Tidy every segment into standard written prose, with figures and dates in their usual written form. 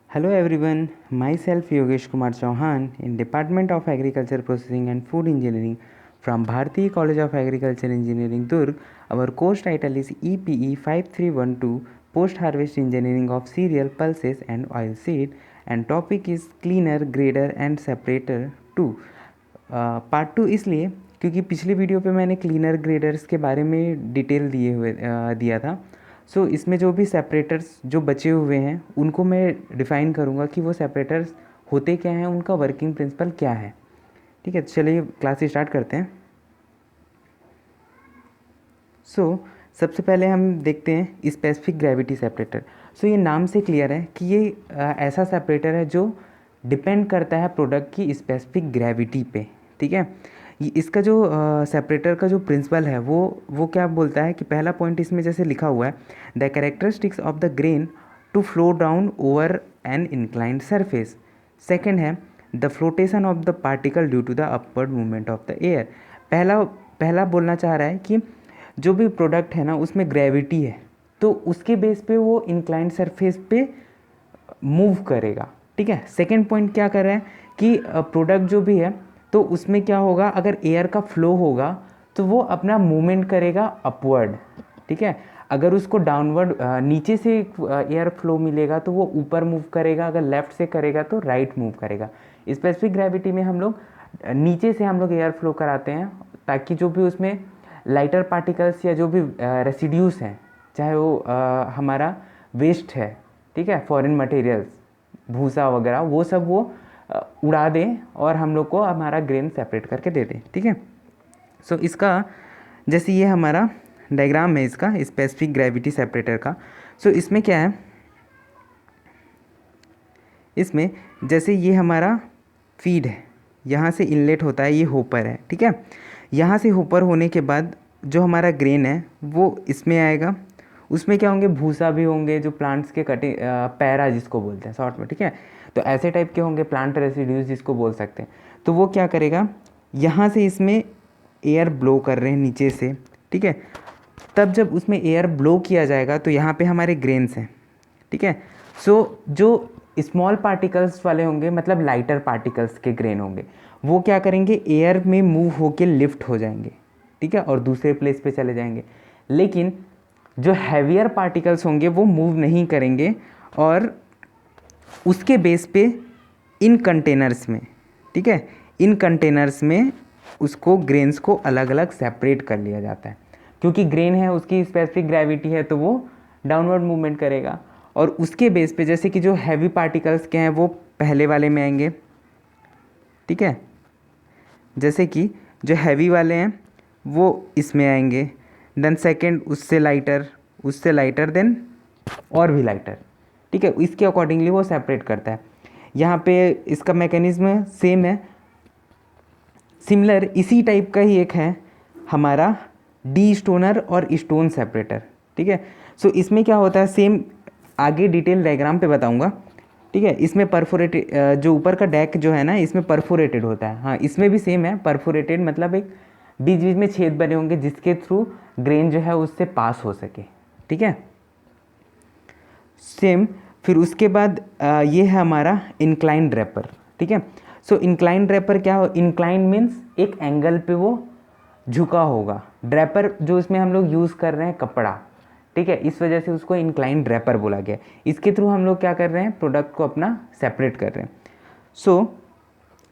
Hello everyone, myself Yogesh Kumar Chauhan in Department of Agriculture Processing and Food Engineering from Bharati College of Agriculture Engineering Durg. Our course title is EPE 5312 Post Harvest Engineering of Cereal, Pulses and Oilseed, and topic is Cleaner, Grader and Separator 2. Part 2 इसलिए क्योंकि पिछली video पे मैंने cleaner graders के बारे में detail दिया था। सो इसमें जो भी सेपरेटर्स जो बचे हुए हैं उनको मैं डिफ़ाइन करूँगा कि वो सेपरेटर्स होते क्या हैं, उनका वर्किंग प्रिंसिपल क्या है। ठीक है, चलिए क्लास स्टार्ट करते हैं। सबसे पहले हम देखते हैं स्पेसिफिक ग्रेविटी सेपरेटर। ये नाम से क्लियर है कि ये ऐसा सेपरेटर है जो डिपेंड करता है प्रोडक्ट की स्पेसिफिक ग्रेविटी पे। ठीक है, इसका जो सेपरेटर का जो प्रिंसिपल है वो क्या बोलता है कि पहला पॉइंट इसमें जैसे लिखा हुआ है, the characteristics of the grain to flow down over an inclined surface. Second है the flotation of the particle due to the upward movement of the air. पहला बोलना चाह रहा है कि जो भी प्रोडक्ट है ना उसमें ग्रेविटी है तो उसके बेस पे वो इंक्लाइंड सरफेस पे मूव करेगा। ठीक है, सेकेंड पॉइंट क्या कर रहा है कि प्रोडक्ट जो भी है तो उसमें क्या होगा, अगर एयर का फ्लो होगा तो वो अपना मूवमेंट करेगा अपवर्ड। ठीक है, अगर उसको डाउनवर्ड नीचे से एयर फ्लो मिलेगा तो वो ऊपर मूव करेगा, अगर लेफ़्ट से करेगा तो राइट मूव करेगा। स्पेसिफिक ग्रेविटी में हम लोग नीचे से हम लोग एयर फ्लो कराते हैं ताकि जो भी उसमें लाइटर पार्टिकल्स या जो भी रेसिड्यूज़ हैं, चाहे वो हमारा वेस्ट है, ठीक है, फॉरेन मटेरियल्स, भूसा वगैरह, वो सब वो उड़ा दें और हम लोग को हमारा ग्रेन सेपरेट करके दे दें। ठीक है, इसका जैसे ये हमारा डायग्राम है इसका स्पेसिफिक ग्रेविटी सेपरेटर का। इसमें क्या है, इसमें जैसे ये हमारा फीड है, यहाँ से इनलेट होता है, ये होपर है। ठीक है, यहाँ से होपर होने के बाद जो हमारा ग्रेन है वो इसमें आएगा। उसमें क्या होंगे, भूसा भी होंगे, जो प्लांट्स के कटिंग पैरा जिसको बोलते हैं शॉर्ट में। ठीक है, तो ऐसे टाइप के होंगे प्लांट रेसिड्यूज जिसको बोल सकते हैं। तो वो क्या करेगा, यहाँ से इसमें एयर ब्लो कर रहे हैं नीचे से। ठीक है, तब जब उसमें एयर ब्लो किया जाएगा तो यहाँ पे हमारे ग्रेन्स हैं। ठीक है, जो स्मॉल पार्टिकल्स वाले होंगे, मतलब लाइटर पार्टिकल्स के ग्रेन होंगे, वो क्या करेंगे, एयर में मूव होके लिफ्ट हो जाएंगे। ठीक है, और दूसरे प्लेस पे चले जाएंगे। लेकिन जो हैवियर पार्टिकल्स होंगे वो मूव नहीं करेंगे और उसके बेस पे इन कंटेनर्स में, ठीक है, इन कंटेनर्स में उसको ग्रेन्स को अलग अलग सेपरेट कर लिया जाता है। क्योंकि ग्रेन है उसकी स्पेसिफिक ग्रेविटी है तो वो डाउनवर्ड मूवमेंट करेगा और उसके बेस पे जैसे कि जो हैवी पार्टिकल्स के हैं वो पहले वाले में आएंगे। ठीक है, जैसे कि जो हैवी वाले हैं वो इसमें आएंगे, देन सेकंड उससे लाइटर देन और भी लाइटर। ठीक है, इसके अकॉर्डिंगली वो सेपरेट करता है। यहाँ पे इसका मैकेनिज्म सेम है, सिमिलर इसी टाइप का ही एक है हमारा डी स्टोनर और स्टोन सेपरेटर। ठीक है, इसमें क्या होता है, सेम आगे डिटेल डायग्राम पे बताऊंगा। ठीक है, इसमें परफोरेटेड जो ऊपर का डेक जो है ना इसमें परफोरेटेड होता है। हाँ, इसमें भी सेम है, परफोरेटेड मतलब एक बीच बीच में छेद बने होंगे जिसके थ्रू ग्रेन जो है उससे पास हो सके। ठीक है, सेम। फिर उसके बाद ये है हमारा इंक्लाइन ड्रैपर। ठीक है, इंक्लाइन ड्रैपर क्या हो, इंक्लाइन मीन्स एक एंगल पे वो झुका होगा। ड्रैपर जो इसमें हम लोग यूज़ कर रहे हैं कपड़ा, ठीक है, इस वजह से उसको इंक्लाइन ड्रैपर बोला गया। इसके थ्रू हम लोग क्या कर रहे हैं, प्रोडक्ट को अपना सेपरेट कर रहे हैं।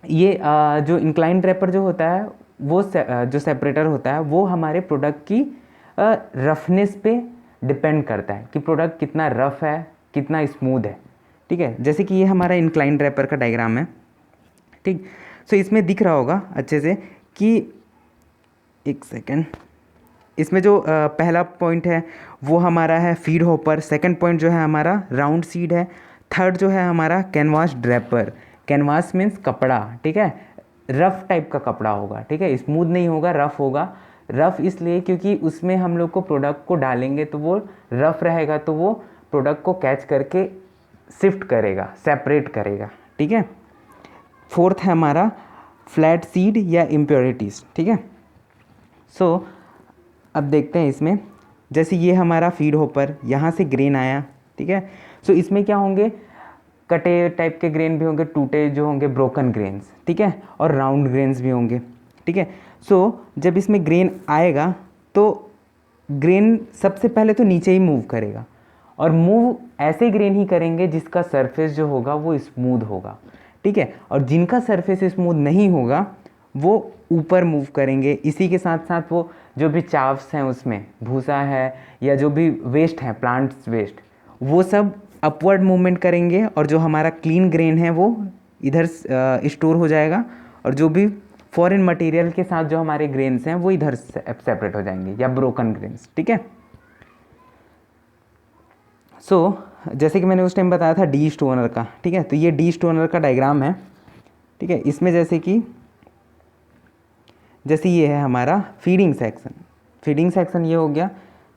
ये जो इंक्लाइन ड्रैपर जो होता है वो जो सेपरेटर होता है वो हमारे प्रोडक्ट की रफनेस पे डिपेंड करता है कि प्रोडक्ट कितना रफ है, कितना स्मूथ है। ठीक है, जैसे कि ये हमारा इंक्लाइन ड्रैपर का डायग्राम है। ठीक, इसमें दिख रहा होगा अच्छे से कि एक सेकेंड, इसमें जो पहला पॉइंट है वो हमारा है फीड होपर, सेकंड पॉइंट जो है हमारा राउंड सीड है, थर्ड जो है हमारा कैनवास ड्रैपर। कैनवास मीन्स कपड़ा। ठीक है, रफ टाइप का कपड़ा होगा। ठीक है, स्मूथ नहीं होगा, रफ होगा। रफ इसलिए क्योंकि उसमें हम लोग को प्रोडक्ट को डालेंगे तो वो रफ रहेगा, तो वो प्रोडक्ट को कैच करके शिफ्ट करेगा, सेपरेट करेगा। ठीक है, फोर्थ है हमारा फ्लैट सीड या इम्प्योरिटीज़। ठीक है, अब देखते हैं इसमें, जैसे ये हमारा फीड होपर, यहाँ से ग्रेन आया। ठीक है, इसमें क्या होंगे, कटे टाइप के ग्रेन भी होंगे, टूटे जो होंगे ब्रोकन ग्रेन्स, ठीक है, और राउंड ग्रेन्स भी होंगे, ठीक है। सो जब इसमें ग्रेन आएगा तो ग्रेन सबसे पहले तो नीचे ही मूव करेगा, और मूव ऐसे ग्रेन ही करेंगे जिसका सरफेस जो होगा वो स्मूथ होगा, ठीक है, और जिनका सरफेस स्मूथ नहीं होगा वो ऊपर मूव करेंगे। इसी के साथ साथ वो जो भी चाव्स हैं उसमें भूसा है या जो भी वेस्ट है, प्लांट्स वेस्ट, वो सब अपवर्ड मूवमेंट करेंगे, और जो हमारा क्लीन ग्रेन है वो इधर स्टोर हो जाएगा, और जो भी फॉरेन मटेरियल के साथ जो हमारे ग्रेन्स हैं वो इधर सेपरेट हो जाएंगे, या ब्रोकन ग्रेन्स, ठीक है। सो जैसे कि मैंने उस टाइम बताया था डी स्टोनर का, ठीक है, तो ये डी स्टोनर का डायग्राम है, ठीक है। इसमें जैसे ये है हमारा फीडिंग सेक्शन ये हो गया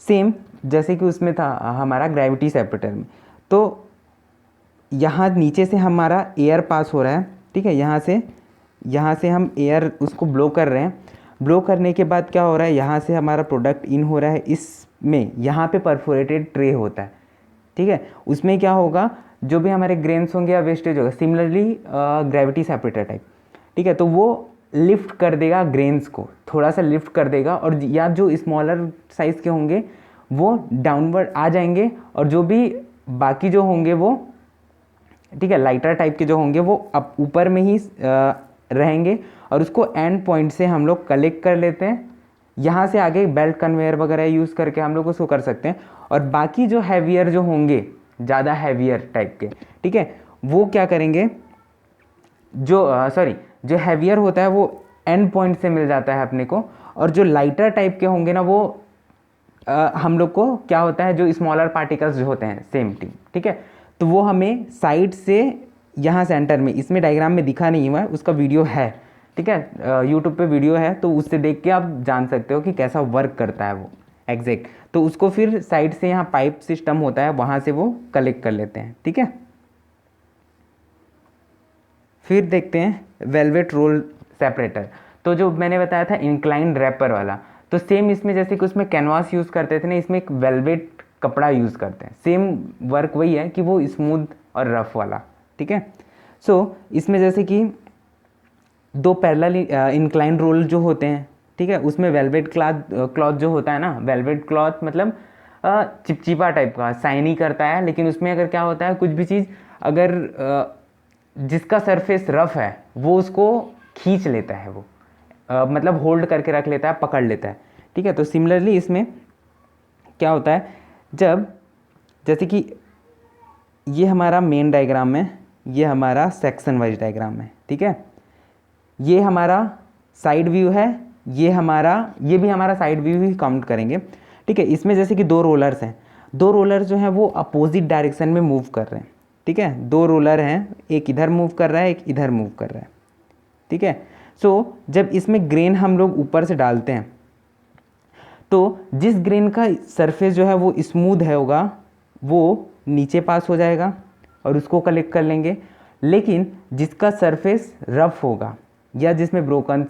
सेम जैसे कि उसमें था हमारा ग्रेविटी सेपरेटर में। तो यहाँ नीचे से हमारा एयर पास हो रहा है, ठीक है, यहाँ से हम एयर उसको ब्लो कर रहे हैं। ब्लो करने के बाद क्या हो रहा है, यहाँ से हमारा प्रोडक्ट इन हो रहा है, इसमें यहाँ पे परफोरेटेड ट्रे होता है, ठीक है। उसमें क्या होगा, जो भी हमारे ग्रेन्स होंगे या वेस्टेज होगा, सिमिलरली ग्रेविटी सेपरेटर टाइप, ठीक है, तो वो लिफ्ट कर देगा ग्रेन्स को, थोड़ा सा लिफ्ट कर देगा, और या जो स्मॉलर साइज़ के होंगे वो डाउनवर्ड आ जाएंगे, और जो भी बाकी जो होंगे वो, ठीक है, लाइटर टाइप के जो होंगे वो अब ऊपर में ही रहेंगे, और उसको एंड पॉइंट से हम लोग कलेक्ट कर लेते हैं। यहाँ से आगे बेल्ट कन्वेयर वगैरह यूज़ करके हम लोग उसको कर सकते हैं। और बाकी जो हैवियर जो होंगे, ज़्यादा हैवियर टाइप के, ठीक है, वो क्या करेंगे, जो हैवियर होता है वो एंड पॉइंट से मिल जाता है अपने को, और जो लाइटर टाइप के होंगे ना वो हम लोग को क्या होता है, जो स्मॉलर पार्टिकल्स जो होते हैं सेम टीम, ठीक है, तो वो हमें साइड से यहाँ सेंटर में, इसमें डायग्राम में दिखा नहीं हुआ है, उसका वीडियो है, ठीक है, यूट्यूब पे वीडियो है, तो उससे देख के आप जान सकते हो कि कैसा वर्क करता है वो एग्जैक्ट। तो उसको फिर साइड से यहाँ पाइप सिस्टम होता है, वहाँ से वो कलेक्ट कर लेते हैं, ठीक है। फिर देखते हैं वेलवेट रोल सेपरेटर। तो जो मैंने बताया था इंक्लाइंड रैपर वाला, तो सेम इसमें जैसे कि उसमें कैनवास यूज़ करते थे ना, इसमें एक वेलवेट कपड़ा यूज़ करते हैं। सेम वर्क वही है कि वो स्मूथ और रफ वाला, ठीक है। सो इसमें जैसे कि दो पैरेलल इंक्लाइन रोल जो होते हैं, ठीक है, उसमें वेलवेट क्लॉथ जो होता है ना, वेलवेट क्लॉथ मतलब चिपचिपा टाइप का शाइनी करता है, लेकिन उसमें अगर क्या होता है, कुछ भी चीज़ अगर जिसका सरफेस रफ है वो उसको खींच लेता है, वो मतलब होल्ड करके रख लेता है, पकड़ लेता है, ठीक है। तो सिमिलरली इसमें क्या होता है, जब जैसे कि ये हमारा मेन डायग्राम है, ये हमारा सेक्शन वाइज डायग्राम है, ठीक है, ये हमारा साइड व्यू है, ये भी हमारा साइड व्यू ही काउंट करेंगे, ठीक है। इसमें जैसे कि दो रोलर्स हैं, दो रोलर जो हैं वो अपोजिट डायरेक्शन में मूव कर रहे हैं, ठीक है, दो रोलर हैं, एक इधर मूव कर रहा है, एक इधर मूव कर रहा है, ठीक है। सो जब इसमें ग्रेन हम लोग ऊपर से डालते हैं, तो जिस ग्रेन का सरफेस जो है वो स्मूथ है होगा, वो नीचे पास हो जाएगा और उसको कलेक्ट कर लेंगे। लेकिन जिसका सरफेस रफ होगा या जिसमें ब्रोकन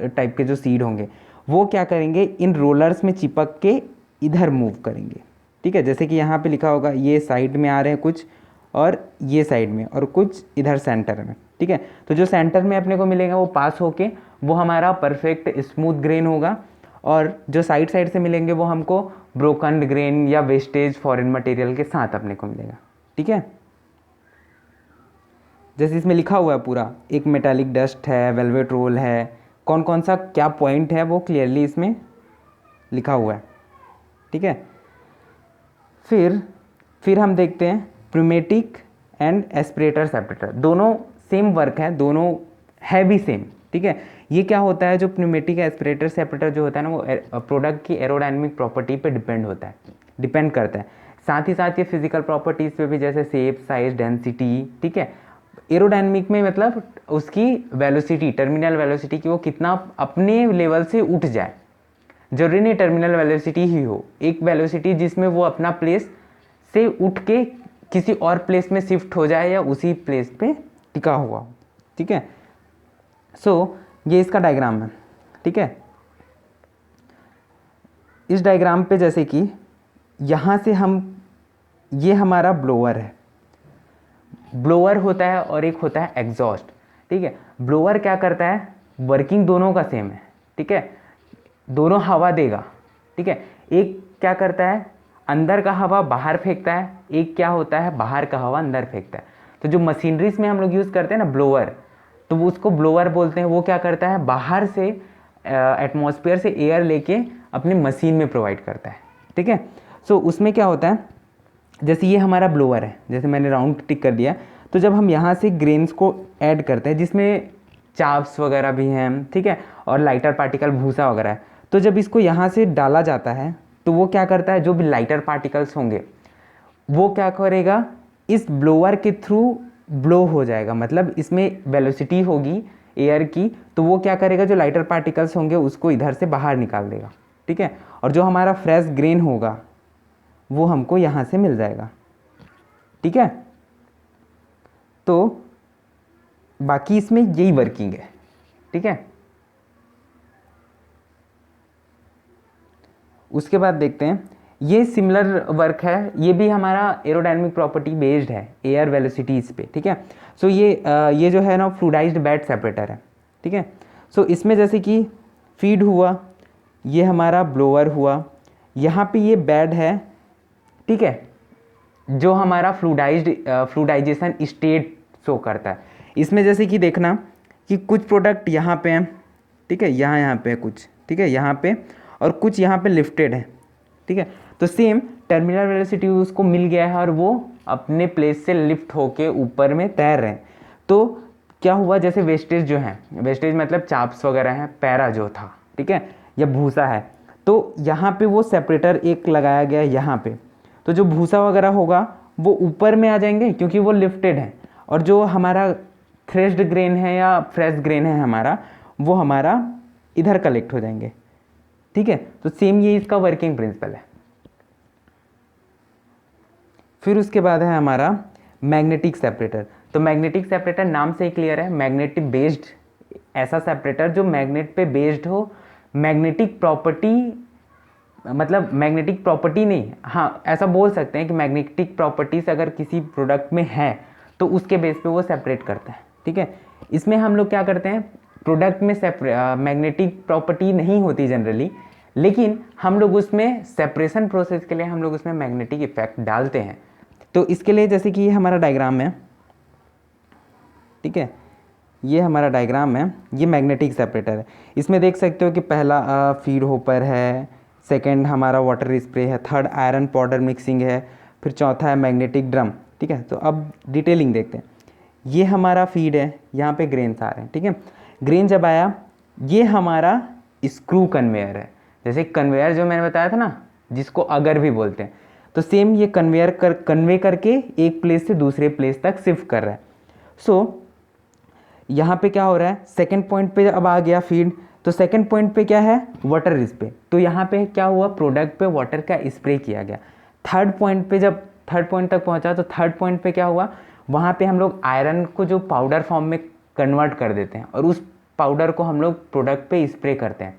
टाइप के जो सीड होंगे, वो क्या करेंगे, इन रोलर्स में चिपक के इधर मूव करेंगे, ठीक है। जैसे कि यहाँ पे लिखा होगा, ये साइड में आ रहे हैं कुछ, और ये साइड में, और कुछ इधर सेंटर में, ठीक है। तो जो सेंटर में अपने को मिलेगा वो पास होके वो हमारा परफेक्ट स्मूथ ग्रेन होगा, और जो साइड साइड से मिलेंगे वो हमको ब्रोकन ग्रेन या वेस्टेज फॉरेन मटेरियल के साथ अपने को मिलेगा, ठीक है। जैसे इसमें लिखा हुआ है पूरा, एक मेटालिक डस्ट है, वेलवेट रोल है, कौन कौन सा क्या पॉइंट है वो क्लियरली इसमें लिखा हुआ है, ठीक है। फिर हम देखते हैं प्यूमेटिक एंड एस्पिरेटर सेपरेटर। दोनों सेम वर्क है, दोनों है भी सेम, ठीक है। ये क्या होता है, जो प्यूमेटिक एस्पिरेटर सेपरेटर जो होता है ना, वो प्रोडक्ट की एरोडायनेमिक प्रॉपर्टी पे डिपेंड करता है। साथ ही साथ ये फिजिकल प्रॉपर्टीज़ पे भी, जैसे शेप, साइज, डेंसिटी, ठीक है। एरोडायनेमिक में मतलब उसकी वेलोसिटी, टर्मिनल वेलोसिटी की वो कितना अपने लेवल से उठ जाए, जरूरी नहीं टर्मिनल वेलोसिटी ही हो, एक वेलोसिटी जिसमें वो अपना प्लेस से उठ के किसी और प्लेस में शिफ्ट हो जाए या उसी प्लेस पे टिका हुआ, ठीक है। सो ये इसका डायग्राम है, ठीक है। इस डायग्राम पे जैसे कि यहाँ से ये हमारा ब्लोअर है, ब्लोअर होता है और एक होता है एग्जॉस्ट, ठीक है। ब्लोअर क्या करता है, वर्किंग दोनों का सेम है, ठीक है, दोनों हवा देगा, ठीक है। एक क्या करता है, अंदर का हवा बाहर फेंकता है, एक क्या होता है, बाहर का हवा अंदर फेंकता है। तो जो मशीनरीज में हम लोग यूज़ करते हैं ना ब्लोअर, तो वो उसको ब्लोअर बोलते हैं। वो क्या करता है, बाहर से एटमॉस्फेयर से एयर लेके अपने मशीन में प्रोवाइड करता है, ठीक है। सो उसमें क्या होता है, जैसे ये हमारा ब्लोअर है, जैसे मैंने राउंड टिक कर दिया, तो जब हम यहाँ से ग्रेन्स को ऐड करते हैं जिसमें चाप्स वगैरह भी हैं, ठीक है, और लाइटर पार्टिकल भूसा वगैरह है, तो जब इसको यहाँ से डाला जाता है तो वो क्या करता है, जो भी लाइटर पार्टिकल्स होंगे वो क्या करेगा, इस ब्लोअर के थ्रू ब्लो हो जाएगा, मतलब इसमें वेलोसिटी होगी एयर की, तो वो क्या करेगा, जो लाइटर पार्टिकल्स होंगे उसको इधर से बाहर निकाल देगा, ठीक है। और जो हमारा फ्रेश ग्रेन होगा वो हमको यहाँ से मिल जाएगा, ठीक है। तो बाकी इसमें यही वर्किंग है, ठीक है। उसके बाद देखते हैं, ये सिमिलर वर्क है, ये भी हमारा एरोडायनेमिक प्रॉपर्टी बेस्ड है एयर वेलोसिटीज़ पे, ठीक है। सो ये जो है ना फ्लूइडाइज्ड बेड सेपरेटर है, ठीक है। सो इसमें जैसे कि फीड हुआ, ये हमारा ब्लोअर हुआ, यहाँ पे ये बेड है, ठीक है, जो हमारा फ्लूइडाइजेशन स्टेट शो करता है। इसमें जैसे कि देखना कि कुछ प्रोडक्ट यहाँ पे हैं, ठीक है, यहाँ पे कुछ, ठीक है, यहाँ पे, और कुछ यहाँ पे लिफ्टेड है, ठीक है। तो सेम टर्मिनल वेलोसिटी उसको मिल गया है और वो अपने प्लेस से लिफ्ट होके ऊपर में तैर रहे हैं। तो क्या हुआ, जैसे वेस्टेज जो है, वेस्टेज मतलब चाप्स वगैरह हैं, पैरा जो था, ठीक है, या भूसा है, तो यहाँ पे वो सेपरेटर एक लगाया गया है यहाँ पे, तो जो भूसा वगैरह होगा वो ऊपर में आ जाएंगे क्योंकि वो लिफ्टेड है, और जो हमारा थ्रेश्ड ग्रेन है या फ्रेश ग्रेन है हमारा, वो हमारा इधर कलेक्ट हो जाएंगे, ठीक है। तो सेम ये इसका वर्किंग प्रिंसिपल है। फिर उसके बाद है हमारा मैग्नेटिक सेपरेटर। तो मैग्नेटिक सेपरेटर नाम से ही क्लियर है, मैग्नेटिक बेस्ड ऐसा सेपरेटर जो मैग्नेट पे बेस्ड हो। मैग्नेटिक प्रॉपर्टी मतलब मैग्नेटिक प्रॉपर्टी नहीं, हाँ ऐसा बोल सकते हैं कि मैग्नेटिक प्रॉपर्टीज अगर किसी प्रोडक्ट में है तो उसके बेस पे वो सेपरेट करता है, ठीक है। इसमें हम लोग क्या करते हैं, प्रोडक्ट में मैग्नेटिक प्रॉपर्टी नहीं होती जनरली, लेकिन हम लोग उसमें सेपरेशन प्रोसेस के लिए हम लोग उसमें मैग्नेटिक इफेक्ट डालते हैं। तो इसके लिए जैसे कि ये हमारा डायग्राम है, ठीक है, ये हमारा डायग्राम है, ये मैग्नेटिक सेपरेटर है। इसमें देख सकते हो कि पहला फीड होपर है, सेकंड हमारा वाटर स्प्रे है, थर्ड आयरन पाउडर मिक्सिंग है, फिर चौथा है मैग्नेटिक ड्रम, ठीक है। तो अब डिटेलिंग देखते हैं। ये हमारा फीड है, यहाँ पे ग्रेन्स आ रहे हैं, ठीक है। ग्रेन जब आया, ये हमारा स्क्रू कन्वेयर है, जैसे कन्वेयर जो मैंने बताया था ना, जिसको अगर भी बोलते हैं, तो सेम ये कन्वे करके एक प्लेस से दूसरे प्लेस तक शिफ्ट कर रहा है। सो यहाँ पे क्या हो रहा है, सेकंड पॉइंट पे अब आ गया फीड, तो सेकंड पॉइंट पे क्या है, वाटर स्प्रे। तो यहाँ पे क्या हुआ, प्रोडक्ट पे वाटर का स्प्रे किया गया। थर्ड पॉइंट पे जब थर्ड पॉइंट तक पहुँचा, तो थर्ड पॉइंट पे क्या हुआ, वहाँ पे हम लोग आयरन को जो पाउडर फॉर्म में कन्वर्ट कर देते हैं और उस पाउडर को हम लोग प्रोडक्ट पे स्प्रे करते हैं,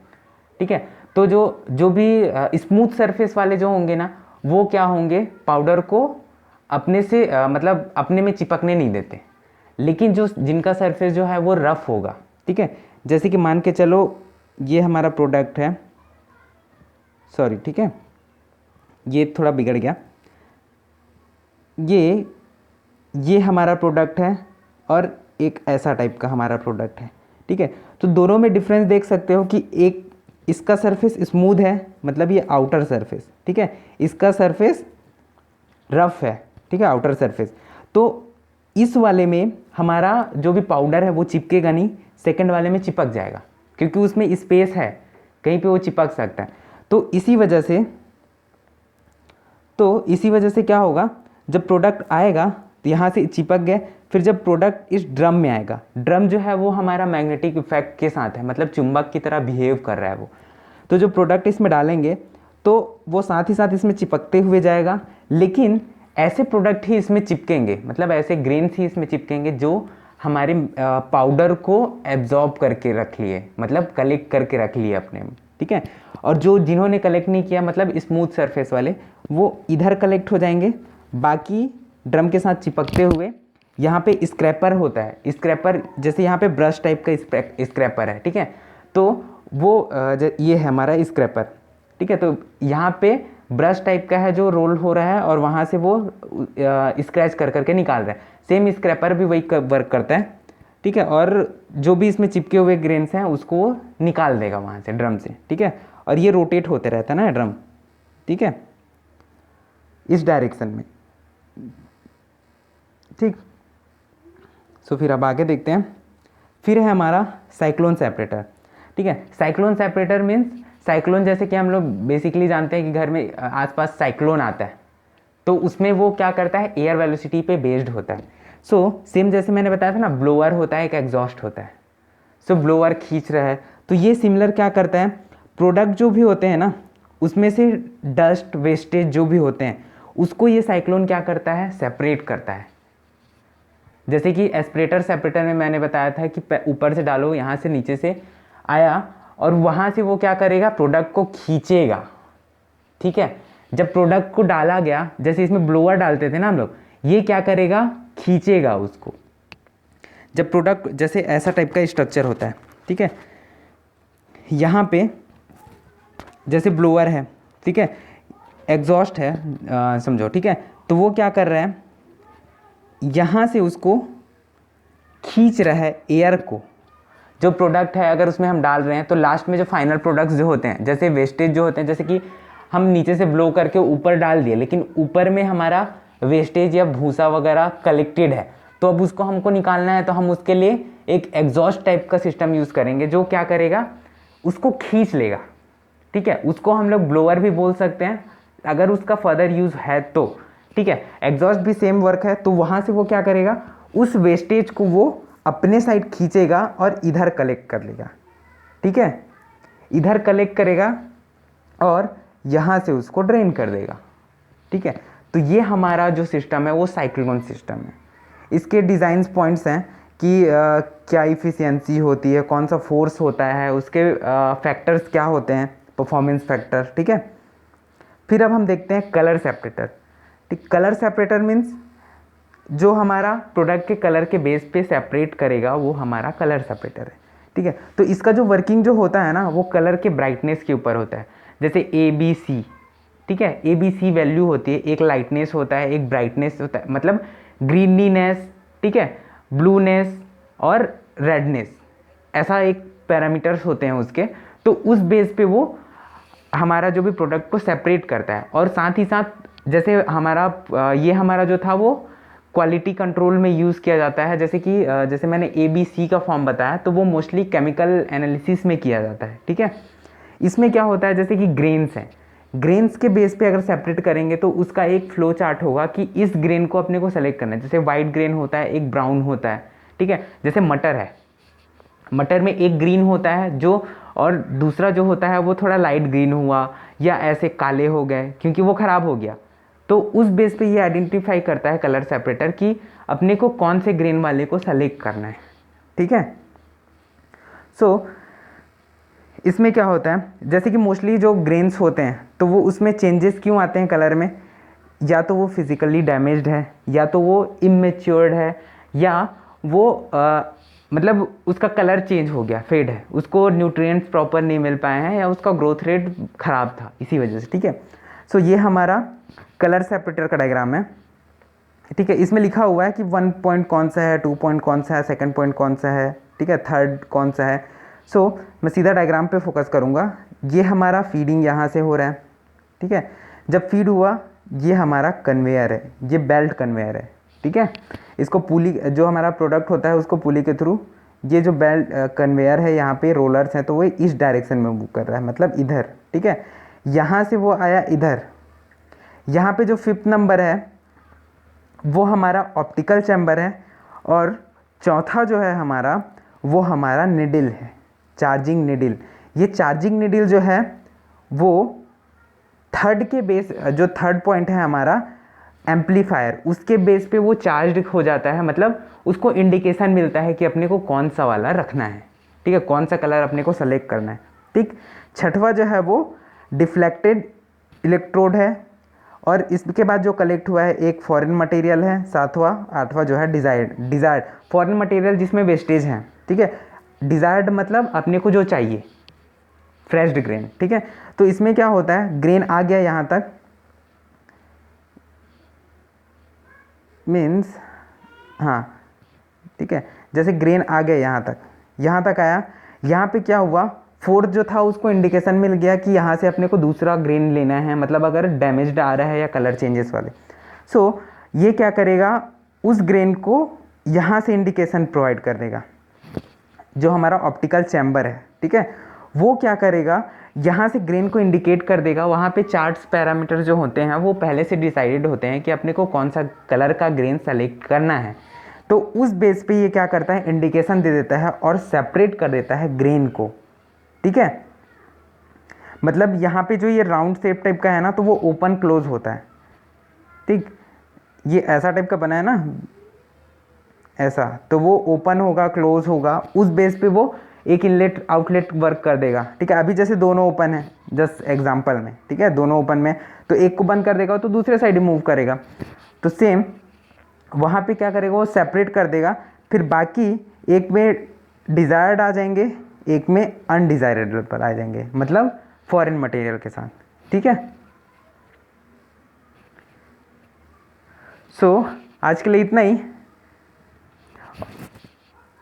ठीक है। तो जो भी स्मूथ सरफेस वाले जो होंगे ना, वो क्या होंगे, पाउडर को अपने से मतलब अपने में चिपकने नहीं देते, लेकिन जो जिनका सरफेस जो है वो रफ होगा, ठीक है। जैसे कि मान के चलो ये हमारा प्रोडक्ट है, सॉरी, ठीक है, ये थोड़ा बिगड़ गया, ये हमारा प्रोडक्ट है और एक ऐसा टाइप का हमारा प्रोडक्ट है, ठीक है। तो दोनों में डिफरेंस देख सकते हो कि एक इसका सरफेस स्मूथ है, मतलब ये आउटर सरफेस, ठीक है, इसका सरफेस रफ है, ठीक है, आउटर सरफेस। तो इस वाले में हमारा जो भी पाउडर है वो चिपकेगा नहीं, सेकंड वाले में चिपक जाएगा क्योंकि उसमें स्पेस है, कहीं पे वो चिपक सकता है। तो इसी वजह से क्या होगा, जब प्रोडक्ट आएगा तो यहाँ से चिपक गए, फिर जब प्रोडक्ट इस ड्रम में आएगा, ड्रम जो है वो हमारा मैग्नेटिक इफेक्ट के साथ है, मतलब चुंबक की तरह बिहेव कर रहा है वो। तो जो प्रोडक्ट इसमें डालेंगे तो वो साथ ही साथ इसमें चिपकते हुए जाएगा, लेकिन ऐसे प्रोडक्ट ही इसमें चिपकेंगे, मतलब ऐसे ग्रेन्स ही इसमें चिपकेंगे जो हमारे पाउडर को एब्जॉर्ब करके रख लिए, मतलब कलेक्ट करके रख लिए अपने में, ठीक है। और जो जिन्होंने कलेक्ट नहीं किया, मतलब स्मूथ सरफेस वाले, वो इधर कलेक्ट हो जाएंगे, बाकी ड्रम के साथ चिपकते हुए यहाँ पे स्क्रैपर होता है, स्क्रैपर जैसे यहाँ पे ब्रश टाइप का स्क्रैपर है, ठीक है। तो वो ये है हमारा स्क्रैपर, ठीक है। तो यहाँ पे ब्रश टाइप का है जो रोल हो रहा है और वहाँ से वो स्क्रैच कर करके निकाल रहा है। सेम स्क्रैपर भी वही वर्क करता है, ठीक है। और जो भी इसमें चिपके हुए ग्रेन्स हैं उसको वो निकाल देगा वहाँ से, ड्रम से, ठीक है। और ये रोटेट होते रहता है ना ड्रम, ठीक है, इस डायरेक्शन में, ठीक। सो फिर अब आगे देखते हैं। फिर है हमारा साइक्लोन सेपरेटर, ठीक है। साइक्लोन सेपरेटर मीन्स, साइक्लोन जैसे कि हम लोग बेसिकली जानते हैं कि घर में आसपास साइक्लोन आता है, तो उसमें वो क्या करता है, एयर वेलोसिटी पे बेस्ड होता है। सो सेम जैसे मैंने बताया था ना, ब्लोअर होता है, एक एग्जॉस्ट होता है। सो ब्लोअर खींच रहा है, तो ये सिमिलर क्या करता है, प्रोडक्ट जो भी होते हैं ना उसमें से डस्ट वेस्टेज जो भी होते हैं उसको ये साइक्लोन क्या करता है, सेपरेट करता है। जैसे कि एस्पिरेटर सेपरेटर में मैंने बताया था कि ऊपर से डालो, यहाँ से नीचे से आया और वहाँ से वो क्या करेगा, प्रोडक्ट को खींचेगा, ठीक है। जब प्रोडक्ट को डाला गया, जैसे इसमें ब्लोअर डालते थे ना हम लोग, ये क्या करेगा, खींचेगा उसको। जब प्रोडक्ट जैसे ऐसा टाइप का स्ट्रक्चर होता है, ठीक है, यहाँ पे जैसे ब्लोअर है, ठीक है, एग्जॉस्ट है, समझो, ठीक है। तो वो क्या कर रहा है, यहाँ से उसको खींच रहा है एयर को। जो प्रोडक्ट है अगर उसमें हम डाल रहे हैं तो लास्ट में जो फाइनल प्रोडक्ट्स जो होते हैं, जैसे वेस्टेज जो होते हैं, जैसे कि हम नीचे से ब्लो करके ऊपर डाल दिए, लेकिन ऊपर में हमारा वेस्टेज या भूसा वगैरह कलेक्टेड है, तो अब उसको हमको निकालना है, तो हम उसके लिए एक एग्जॉस्ट टाइप का सिस्टम यूज़ करेंगे जो क्या करेगा, उसको खींच लेगा, ठीक है। उसको हम लोग ब्लोअर भी बोल सकते हैं अगर उसका फर्दर यूज़ है तो, ठीक है। एग्जॉस्ट भी सेम वर्क है, तो वहाँ से वो क्या करेगा, उस वेस्टेज को वो अपने साइड खींचेगा और इधर कलेक्ट कर लेगा, ठीक है। इधर कलेक्ट करेगा और यहाँ से उसको ड्रेन कर देगा, ठीक है। तो ये हमारा जो सिस्टम है वो साइक्लोन सिस्टम है। इसके डिज़ाइन पॉइंट्स हैं कि क्या इफ़िशियंसी होती है, कौन सा फोर्स होता है, उसके फैक्टर्स क्या होते हैं, परफॉर्मेंस फैक्टर, ठीक है। फिर अब हम देखते हैं कलर सेपरेटर, ठीक। कलर सेपरेटर मीन्स जो हमारा प्रोडक्ट के कलर के बेस पे सेपरेट करेगा वो हमारा कलर सेपरेटर है, ठीक है। तो इसका जो वर्किंग जो होता है ना वो कलर के ब्राइटनेस के ऊपर होता है। जैसे ABC, ठीक है, ABC वैल्यू होती है, एक लाइटनेस होता है, एक ब्राइटनेस होता है, मतलब ग्रीनीनेस, ठीक है, ब्लूनेस और रेडनेस, ऐसा एक पैरामीटर्स होते हैं उसके। तो उस बेस पे वो हमारा जो भी प्रोडक्ट को सेपरेट करता है। और साथ ही साथ जैसे हमारा ये हमारा जो था वो क्वालिटी कंट्रोल में यूज़ किया जाता है। जैसे कि जैसे मैंने ABC का फॉर्म बताया, तो वो मोस्टली केमिकल एनालिसिस में किया जाता है, ठीक है। इसमें क्या होता है, जैसे कि ग्रेन्स हैं, ग्रेन्स के बेस पे अगर सेपरेट करेंगे तो उसका एक फ्लो चार्ट होगा कि इस ग्रेन को अपने को सेलेक्ट करना है। जैसे वाइट ग्रेन होता है, एक ब्राउन होता है, ठीक है। जैसे मटर है, मटर में एक ग्रीन होता है जो, और दूसरा जो होता है वो थोड़ा लाइट ग्रीन हुआ या ऐसे काले हो गए क्योंकि वो ख़राब हो गया। तो उस बेस पे ये आइडेंटिफाई करता है कलर सेपरेटर कि अपने को कौन से ग्रेन वाले को सेलेक्ट करना है, ठीक है। सो इसमें क्या होता है, जैसे कि मोस्टली जो ग्रेन्स होते हैं तो वो उसमें चेंजेस क्यों आते हैं कलर में, या तो वो फिज़िकली डैमेज्ड है, या तो वो इमेच्योर्ड है, या वो मतलब उसका कलर चेंज हो गया, फेड है, उसको न्यूट्रिएंट्स प्रॉपर नहीं मिल पाए हैं, या उसका ग्रोथ रेट ख़राब था इसी वजह से, ठीक है। सो ये हमारा कलर सेपरेटर का डायग्राम है, ठीक है। इसमें लिखा हुआ है कि 1 पॉइंट कौन सा है, 2 पॉइंट कौन सा है, 2nd पॉइंट कौन सा है, ठीक है, 3rd कौन सा है। सो मैं सीधा डायग्राम पे फोकस करूँगा। ये हमारा फीडिंग यहाँ से हो रहा है, ठीक है। जब फीड हुआ, ये हमारा कन्वेयर है, ये बेल्ट कन्वेयर है, ठीक है। इसको पुली, जो हमारा प्रोडक्ट होता है उसको पुली के थ्रू, ये जो बेल्ट कन्वेयर है, यहाँ पे रोलर्स हैं, तो वो इस डायरेक्शन में मूव कर रहा है, मतलब इधर, ठीक है। यहाँ से वो आया इधर, यहाँ पे जो 5th नंबर है वो हमारा ऑप्टिकल चैम्बर है, और चौथा जो है हमारा वो हमारा निडिल है, चार्जिंग निडिल। ये चार्जिंग निडिल जो है वो 3rd के बेस, जो 3rd पॉइंट है हमारा एम्पलीफायर, उसके बेस पे वो चार्ज हो जाता है, मतलब उसको इंडिकेशन मिलता है कि अपने को कौन सा वाला रखना है, ठीक है, कौन सा कलर अपने को सेलेक्ट करना है, ठीक। 6वां जो है वो डिफ्लेक्टेड इलेक्ट्रोड है, और इसके बाद जो कलेक्ट हुआ है एक फॉरेन मटेरियल है, सातवां आठवां जो है डिज़ायर्ड फॉरेन मटेरियल जिसमें वेस्टेज है, ठीक है। डिज़ायर्ड मतलब अपने को जो चाहिए, फ्रेश्ड ग्रेन, ठीक है। तो इसमें क्या होता है, ग्रेन आ गया यहाँ तक, मीन्स हाँ ठीक है, जैसे ग्रेन आ गया यहाँ तक आया, यहाँ पे क्या हुआ, फोर्थ जो था उसको इंडिकेशन मिल गया कि यहाँ से अपने को दूसरा ग्रेन लेना है, मतलब अगर डैमेज्ड आ रहा है या कलर चेंजेस वाले। सो ये क्या करेगा, उस ग्रेन को यहाँ से इंडिकेशन प्रोवाइड कर देगा, जो हमारा ऑप्टिकल चैम्बर है, ठीक है। वो क्या करेगा, यहाँ से ग्रेन को इंडिकेट कर देगा, वहाँ पे चार्ट्स पैरामीटर जो होते हैं वो पहले से डिसाइडेड होते हैं कि अपने को कौन सा कलर का ग्रेन सेलेक्ट करना है। तो उस बेस पे ये क्या करता है, इंडिकेशन दे देता है और सेपरेट कर देता है ग्रेन को, ठीक है। मतलब यहाँ पे जो ये राउंड शेप टाइप का है ना, तो वो ओपन क्लोज होता है, ठीक। ये ऐसा टाइप का बना है ना, ऐसा, तो वो ओपन होगा क्लोज होगा, उस बेस पे वो एक इनलेट आउटलेट वर्क कर देगा, ठीक है। अभी जैसे दोनों ओपन है, जस्ट एग्जांपल में, ठीक है, दोनों ओपन में, तो एक को बंद कर देगा तो दूसरे साइड मूव करेगा। तो सेम वहाँ पे क्या करेगा, वो सेपरेट कर देगा, फिर बाकी एक में डिज़ायर्ड आ जाएंगे, एक में अनडिज़ायरेबल पर आ जाएंगे, मतलब फॉरेन मटेरियल के साथ, ठीक है। सो आज के लिए इतना ही।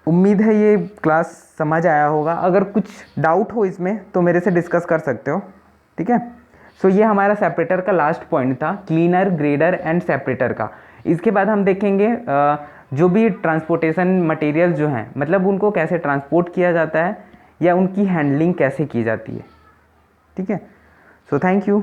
उम्मीद है ये क्लास समझ आया होगा। अगर कुछ डाउट हो इसमें तो मेरे से डिस्कस कर सकते हो, ठीक है। सो ये हमारा सेपरेटर का लास्ट पॉइंट था, क्लीनर, ग्रेडर एंड सेपरेटर का। इसके बाद हम देखेंगे जो भी ट्रांसपोर्टेशन मटेरियल जो हैं, मतलब उनको कैसे ट्रांसपोर्ट किया जाता है या उनकी हैंडलिंग कैसे की जाती है, ठीक है। So thank you.